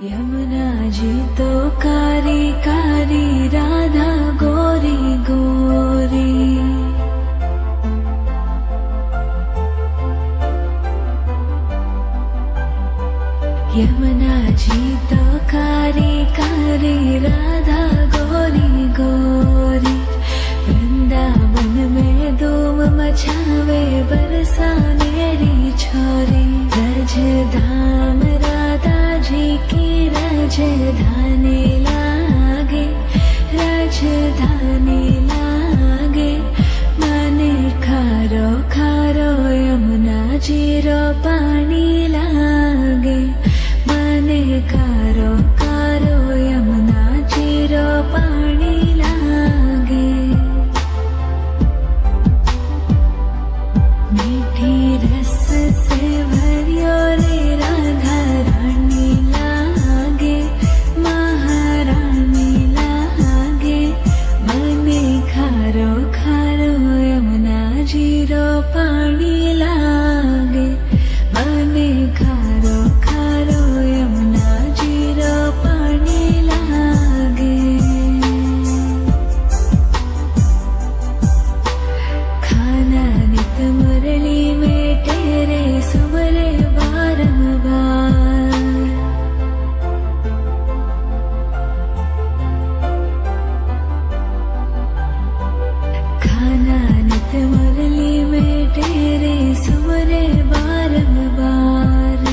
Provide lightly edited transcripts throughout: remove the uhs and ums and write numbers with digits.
यमुना जी तो कारी कारी, राधा गोरी गोरी। यमुना जी तो कारी कारी, राधा गोरी गोरी। वृंदावन में धूम मचावे, बरसानेरी छोरी। रजधाम राधा जी की राजधानी लागे, राजधानी लागे। माने खारो खारो यमुना जी रो पानी लागे। माने खारो खारो यमुना जी रो पानी लागे। मीठी रस से भरियो रे राधा रानी लागे, महारानी लागे। मने खारो खारो यमुना जी रो पानी लागे। मने खारो खारो यमुना जी रो पानी लागे। खाना नित मुरली में तेरे सुमरे बारंबार। खाना नित मुरली में तेरे सुमरे बारंबार।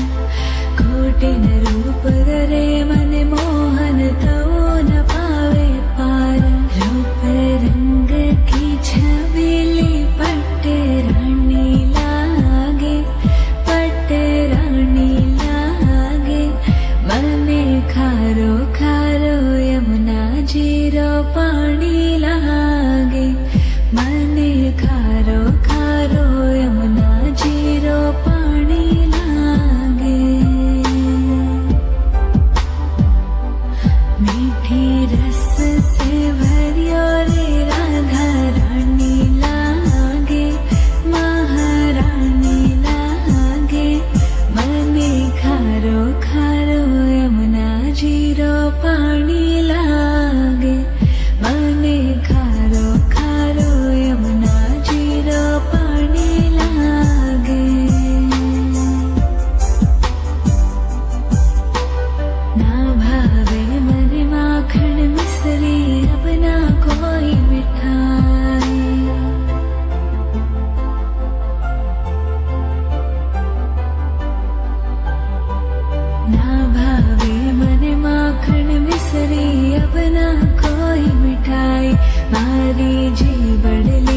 कोटिन रूप धरे मन मोहन, तो न पावे पार। रूप रंग की छबीली, पट्टे रानी लागे, पट्टे रानी लागे। मने खारो खारो यमुना जी रो पानी लागे। मने खारो खारो यमुना जी रो पानी लागे। मीठी रस से भरियो रे राधा रानी लागे, महारानी लागे। मने खारो खारो यमुना जी रो पानी लागे। मने खारो खारो यमुना जी रो पानी लागे। ना भावे मने माखन मिश्री, अब ना कोई मिठाई। ना भावे मने माखन मिश्री, अब ना कोई मिठाई। मारी जी बड़ली